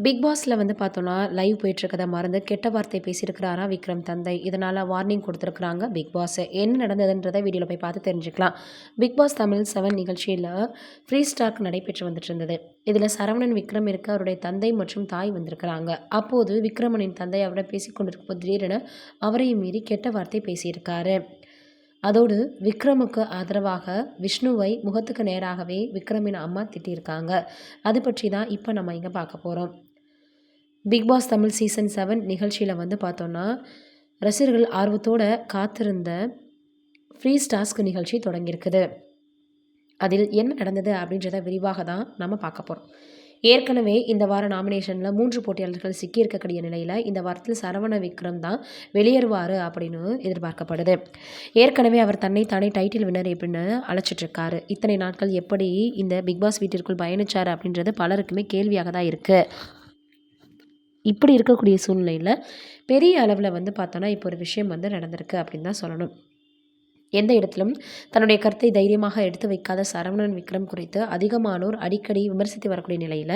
Big பாஸ்ல வந்து பார்த்தோம்னா, லைவ் போயிட்டுருக்கத மறந்து கெட்ட வார்த்தை பேசியிருக்கிறாராம் விக்ரம் தந்தை. இதனால வார்னிங் குடுத்துருக்காங்க பிக் பாஸ். என்ன நடந்ததுன்றத வீடியோல போய் பார்த்து தெரிஞ்சுக்கலாம். பிக் பாஸ் தமிழ் 7 நிகழ்ச்சியில ஃப்ரீ ஸ்டாக் நடைபெற்று வந்துட்டு இருந்தது. இதில சரவணன் விக்ரம் இருக்க அவருடைய தந்தை மற்றும் தாய் வந்திருக்கிறாங்க. அப்போது விக்ரமனின் தந்தை அவரிடம் பேசிக் கொண்டிருக்கும்போது திடீரென அவரையும் மீறி கெட்ட வார்த்தை பேசியிருக்காரு. அதோடு விக்ரமுக்கு ஆதரவாக விஷ்ணுவை முகத்துக்கு நேராகவே விக்ரமின் அம்மா திட்டியிருக்காங்க. அது பற்றி தான் இப்போ நம்ம இங்க பார்க்க போறோம். பிக் பாஸ் தமிழ் சீசன் 7 நிகழ்ச்சியில வந்து பார்த்தோம்னா, ரசிகர்கள் ஆர்வத்தோட காத்திருந்த ஃப்ரீஸ் டாஸ்க் நிகழ்ச்சி தொடங்கியிருக்குது. அதில் என்ன நடந்தது அப்படின்றத விரிவாக தான் நம்ம பார்க்க போறோம். ஏற்கனவே இந்த வார நாமினேஷன்ல 3 போட்டியாளர்கள் சிக்கியிருக்கக்கூடிய நிலையில, இந்த வாரத்தில் சரவண விக்ரம் தான் வெளியேறுவாரு அப்படின்னு எதிர்பார்க்கப்படுது. ஏற்கனவே அவர் தன்னை தானே டைட்டில் வின்னர் அப்படின்னு அழைச்சிட்டு இருக்காரு. இத்தனை நாட்கள் எப்படி இந்த பிக் பாஸ் வீட்டிற்குள் பயணிச்சாரு அப்படின்றது பலருக்குமே கேள்வியாக தான் இருக்கு. இப்படி இருக்கக்கூடிய சூழ்நிலையில பெரிய அளவில் வந்து பார்த்தோன்னா, இப்போ ஒரு விஷயம் வந்து நடந்திருக்கு அப்படின்னு தான் சொல்லணும். எந்த இடத்திலும் தன்னுடைய கருத்தை தைரியமாக எடுத்து வைக்காத சரவணன் விக்ரம் குறித்து அதிகமானோர் அடிக்கடி விமர்சித்து வரக்கூடிய நிலையில்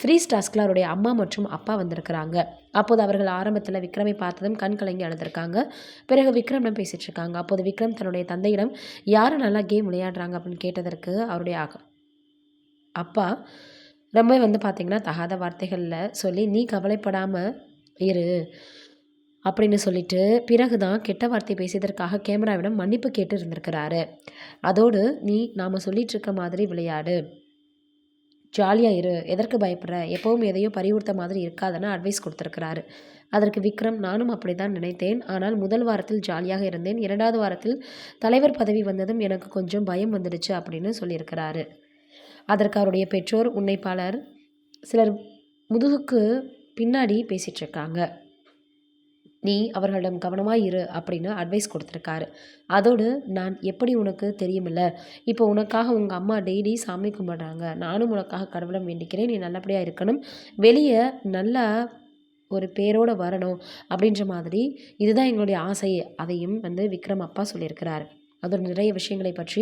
ஃப்ரீஸ் டாஸ்கில் அவருடைய அம்மா மற்றும் அப்பா வந்திருக்கிறாங்க. அப்போது அவர்கள் ஆரம்பத்தில் விக்ரமை பார்த்ததும் கண் கலங்கி அழுதுருக்காங்க. பிறகு விக்ரமிடம் பேசிகிட்டு இருக்காங்க. அப்போது விக்ரம் தன்னுடைய தந்தையிடம் யார் நல்லா கேம் விளையாடுறாங்க அப்படின்னு கேட்டதற்கு அவருடைய அப்பா ரொம்ப வந்து பார்த்திங்கன்னா தகாத வார்த்தைகளில் சொல்லி நீ கவலைப்படாமல் இரு அப்படின்னு சொல்லிட்டு பிறகு தான் கெட்ட வார்த்தை பேசியதற்காக கேமராவிடம் மன்னிப்பு கேட்டு இருந்திருக்கிறாரு. அதோடு நீ நாம் சொல்லிட்டு இருக்க மாதிரி விளையாடு, ஜாலியாக இரு, எதற்கு பயப்படுற, எப்போவும் எதையும் பறிவுறுத்த மாதிரி இருக்காதுன்னு அட்வைஸ் கொடுத்துருக்கிறாரு. அதற்கு விக்ரம் நானும் அப்படி தான் நினைத்தேன். ஆனால் முதல் வாரத்தில் ஜாலியாக இருந்தேன், 2வது வாரத்தில் தலைவர் பதவி வந்ததும் எனக்கு கொஞ்சம் பயம் வந்துடுச்சு அப்படின்னு சொல்லியிருக்கிறாரு. அதற்கு அவருடைய பெற்றோர் உன்னை பலர் சிலர் முதுகுக்கு பின்னாடி பேசிகிட்டு இருக்காங்க, நீ அவர்களிடம் கவனமாக இரு அப்படின்னு அட்வைஸ் கொடுத்துருக்காரு. அதோடு நான் எப்படி உனக்கு தெரியுமில்ல, இப்போ உனக்காக உங்கள் அம்மா டெய்லி சாமி கும்பிட்றாங்க, நானும் உனக்காக கடவுளம் வேண்டிக்கிறேன், நீ நல்லபடியாக இருக்கணும், வெளியே நல்லா ஒரு பேரோடு வரணும் அப்படின்ற மாதிரி இதுதான் எங்களுடைய ஆசை. அதையும் வந்து விக்ரம் அப்பா சொல்லியிருக்கிறார். அதோட நிறைய விஷயங்களை பற்றி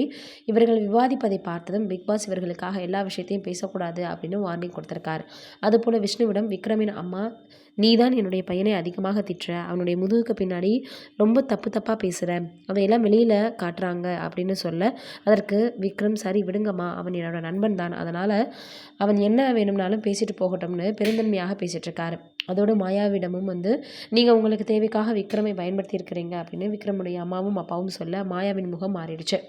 இவர்கள் விவாதிப்பதை பார்த்ததும் பிக் பாஸ் இவர்களுக்காக எல்லா விஷயத்தையும் பேசக்கூடாது அப்படின்னு வார்னிங் கொடுத்துருக்காரு. அதுபோல் விஷ்ணுவிடம் விக்ரமின் அம்மா நீ தான் என்னுடைய பையனை அதிகமாக திட்டுற, அவனுடைய முதுகுக்கு பின்னாடி ரொம்ப தப்பாக பேசுகிற, அதையெல்லாம் வெளியில் காட்டுறாங்க அப்படின்னு சொல்ல, அதற்கு விக்ரம் சரி விடுங்கம்மா, அவன் என்னோட நண்பன் தான், அதனால் அவன் என்ன வேணும்னாலும் பேசிட்டு போகட்டும்னு பெருந்தன்மையாக பேசிகிட்டு இருக்காரு. அதோடு மாயாவிடமும் வந்து நீங்கள் உங்களுக்கு தேவைக்காக விக்ரமை பயன்படுத்தி இருக்கிறீங்க அப்படின்னு விக்ரமுடைய அம்மாவும் அப்பாவும் சொல்ல மாயாவின் முகம் மாறிடுச்சு.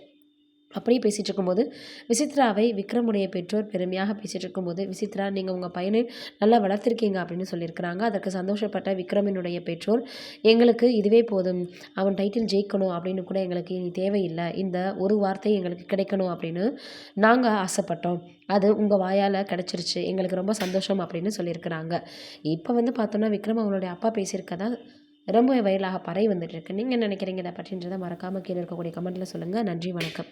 அப்படியே பேசிகிட்டு இருக்கும்போது விசித்ராவை விக்ரமுடைய பெற்றோர் பெருமையாக பேசிகிட்டு இருக்கும்போது, விசித்ரா நீங்கள் உங்கள் பையனை நல்லா வளர்த்துருக்கீங்க அப்படின்னு சொல்லியிருக்கிறாங்க. அதற்கு சந்தோஷப்பட்ட விக்ரமினுடைய பெற்றோர் எங்களுக்கு இதுவே போதும், அவன் டைட்டில் ஜெயிக்கணும் அப்படின்னு கூட எங்களுக்கு இனி தேவையில்லை, இந்த ஒரு வார்த்தை எங்களுக்கு கிடைக்கணும் அப்படின்னு நாங்கள் ஆசைப்பட்டோம், அது உங்கள் வாயால் கிடச்சிருச்சு, எங்களுக்கு ரொம்ப சந்தோஷம் அப்படின்னு சொல்லியிருக்கிறாங்க. இப்போ வந்து பார்த்தோன்னா விக்ரம் அவங்களுடைய அப்பா பேசியிருக்கதா ரொம்ப வைரலாக பரவி வந்துட்டு இருக்கு. நீங்கள் என்ன நினைக்கிறீங்க இதை பற்றின்றதை மறக்காமல் கீழே இருக்கக்கூடிய கமெண்ட்டில் சொல்லுங்கள். நன்றி, வணக்கம்.